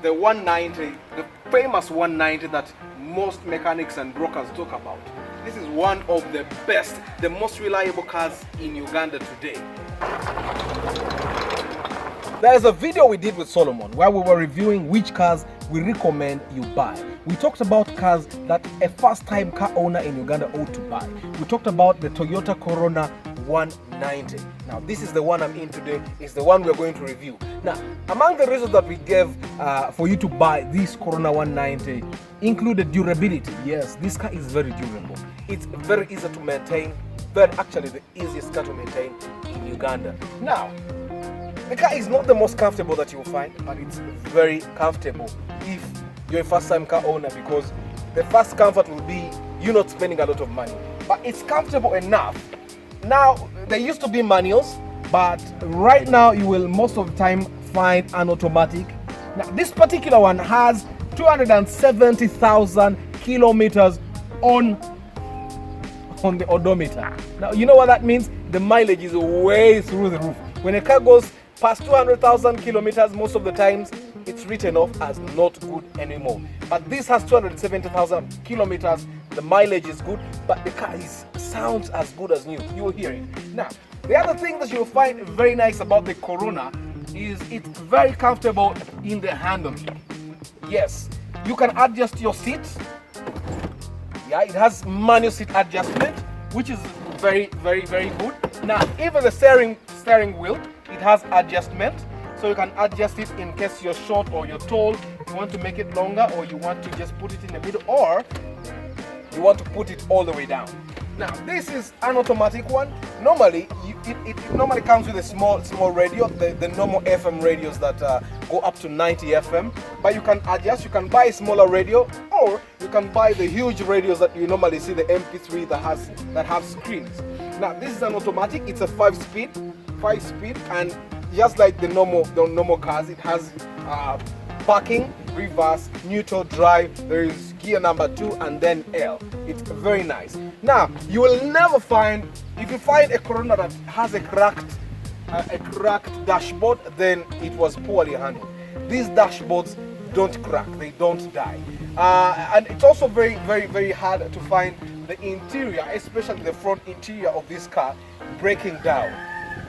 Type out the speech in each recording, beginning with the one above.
the 190, the famous 190 that most mechanics and brokers talk about. This is one of the best, the most reliable cars in Uganda today. There's a video we did with Solomon where we were reviewing which cars we recommend you buy. We talked about cars that a first-time car owner in Uganda ought to buy. We talked about the Toyota Corona 190. Now this is the one I'm in today. It's the one we're going to review. Now, among the reasons that we gave for you to buy this Corona 190 included durability. Yes, this car is very durable. It's very easy to maintain. Actually the easiest car to maintain in Uganda. Now, the car is not the most comfortable that you'll find, but it's very comfortable if you're a first-time car owner, because the first comfort will be you not spending a lot of money. But it's comfortable enough. Now, there used to be manuals, but right now you will most of the time find an automatic. Now, this particular one has 270,000 kilometers on the odometer. Now, you know what that means? The mileage is way through the roof. When a car goes past 200,000 kilometers, most of the times it's written off as not good anymore. But this has 270,000 kilometers. The mileage is good, but the car sounds as good as new. You will hear it. Now, the other thing that you'll find very nice about the Corona is it's very comfortable in the handling. Yes, you can adjust your seat. Yeah, it has manual seat adjustment, which is very, very, very good. Now, even the steering wheel, it has adjustment, so you can adjust it in case you're short or you're tall. You want to make it longer, or you want to just put it in the middle, or you want to put it all the way down. Now, this is an automatic one. Normally, it normally comes with a small radio, the normal FM radios that go up to 90 FM. But you can adjust. You can buy a smaller radio, or you can buy the huge radios that you normally see, the MP3 that have screens. Now, this is an automatic. It's a 5-speed, and just like the normal cars, it has parking, reverse, neutral, drive. There is gear number 2 and then L. It's very nice. Now, you will never find, if you find a Corona that has a cracked dashboard, then it was poorly handled. These dashboards don't crack, they don't die. And it's also very, very, very hard to find the interior, especially the front interior of this car, breaking down.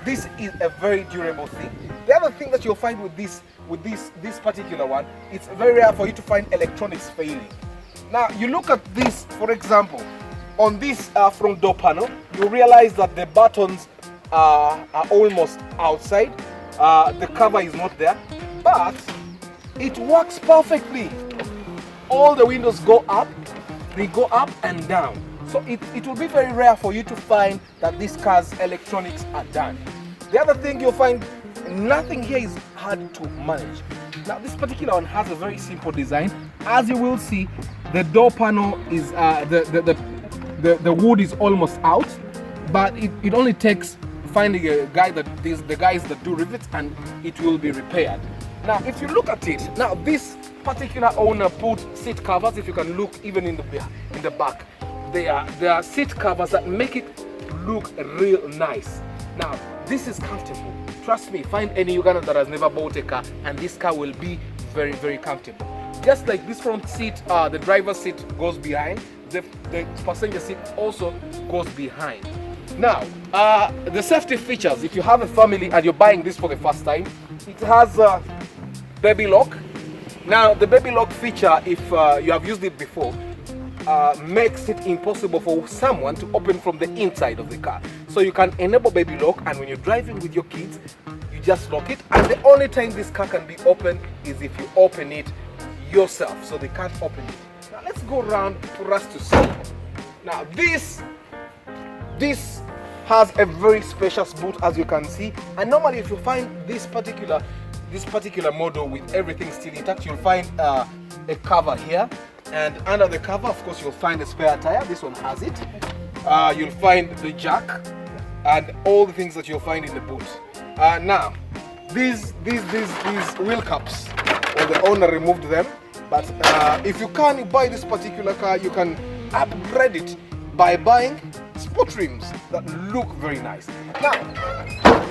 This is a very durable thing. The other thing that you'll find with this particular one, it's very rare for you to find electronics failing. Now, you look at this, for example, on this front door panel, you realize that the buttons are almost outside. The cover is not there, but it works perfectly. All the windows go up, they go up and down. So it will be very rare for you to find that this car's electronics are done. The other thing you'll find, nothing here is hard to manage. Now, this particular one has a very simple design. As you will see, the door panel is the wood is almost out, but it only takes finding the guys that do rivets, and it will be repaired. Now, if you look at it, now this particular owner put seat covers. If you can look even in the back, there are seat covers that make it look real nice. Now, this is comfortable. Trust me, find any Ugandan that has never bought a car, and this car will be very, very comfortable. Just like this front seat, the driver's seat goes behind, the passenger seat also goes behind. Now, the safety features, if you have a family and you're buying this for the first time, it has baby lock. Now, the baby lock feature, if you have used it before, makes it impossible for someone to open from the inside of the car. So you can enable baby lock, and when you're driving with your kids, you just lock it. And the only time this car can be opened is if you open it yourself, so they can't open it. Now let's go around for us to see. Now this has a very spacious boot, as you can see. And normally, if you find this particular model with everything still intact, you'll find a cover here. And under the cover, of course, you'll find a spare tire. This one has it. You'll find the jack and all the things that you'll find in the boot. Now, these wheel caps, well, the owner removed them. But if you can't buy this particular car, you can upgrade it by buying sport rims that look very nice. Now, you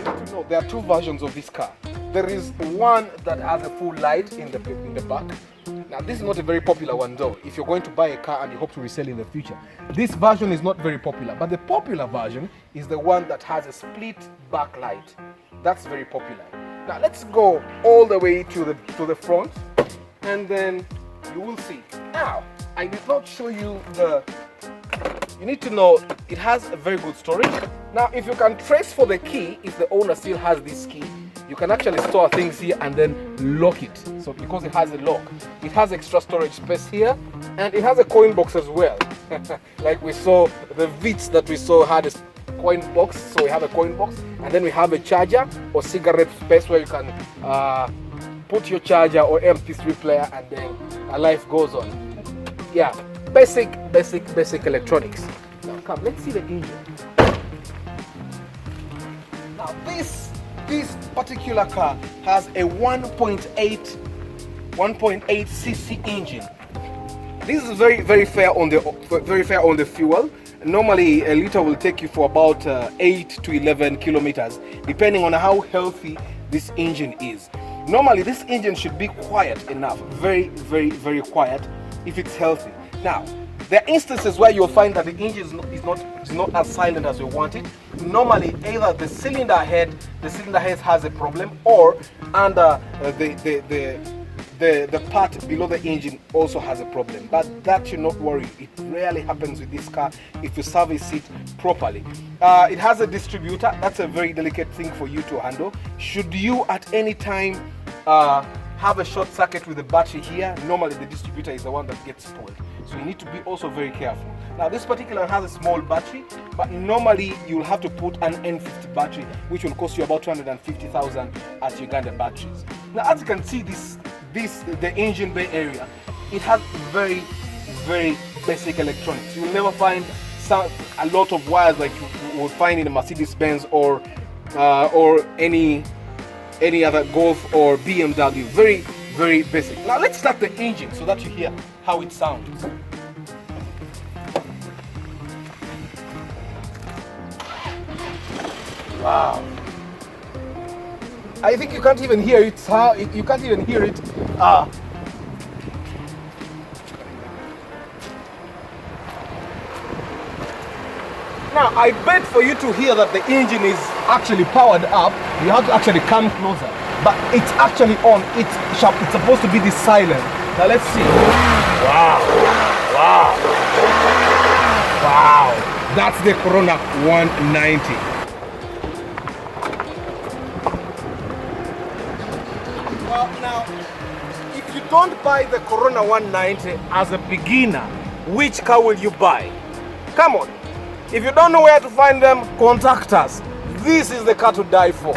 need to know there are two versions of this car. There is one that has a full light in the back. Now, this is not a very popular one though. If you're going to buy a car and you hope to resell in the future, this version is not very popular. But the popular version is the one that has a split backlight. That's very popular. Now, let's go all the way to the front, and then you will see. Now, I did not show you the. You need to know it has a very good storage. Now, if you can trace for the key, if the owner still has this key, you can actually store things here and then lock it. So because it has a lock, it has extra storage space here, and it has a coin box as well. Like we saw, the Vitz that we saw had a coin box, so we have a coin box, and then we have a charger or cigarette space where you can put your charger or MP3 player, and then life goes on. Yeah, basic electronics. Now come, let's see the engine. Now this particular car has a 1.8 cc engine. This is very fair on the fuel. Normally a liter will take you for about 8 to 11 kilometers, depending on how healthy this engine is. Normally this engine should be quiet enough, very quiet if it's healthy. Now, there are instances where you'll find that the engine is not as silent as you want it. Normally, either the cylinder head has a problem, or under the part below the engine also has a problem. But that should not worry. It rarely happens with this car if you service it properly. It has a distributor. That's a very delicate thing for you to handle. Should you at any time have a short circuit with the battery here, normally the distributor is the one that gets spoiled. So you need to be also very careful. Now this particular one has a small battery, but normally you'll have to put an N50 battery, which will cost you about 250,000 at Uganda batteries. Now as you can see, the engine bay area, it has very basic electronics. You will never find a lot of wires like you would find in a Mercedes-Benz or any other Golf or BMW. Very basic. Now let's start the engine so that you hear how it sounds. Wow. I think you can't even hear it. You can't even hear it. Now, I bet for you to hear that the engine is actually powered up, you have to actually come closer. But it's actually on. It's supposed to be this silent. Now let's see. Wow. That's the Corona 190. Well, now, if you don't buy the Corona 190 as a beginner, which car will you buy? Come on. If you don't know where to find them, contact us. This is the car to die for.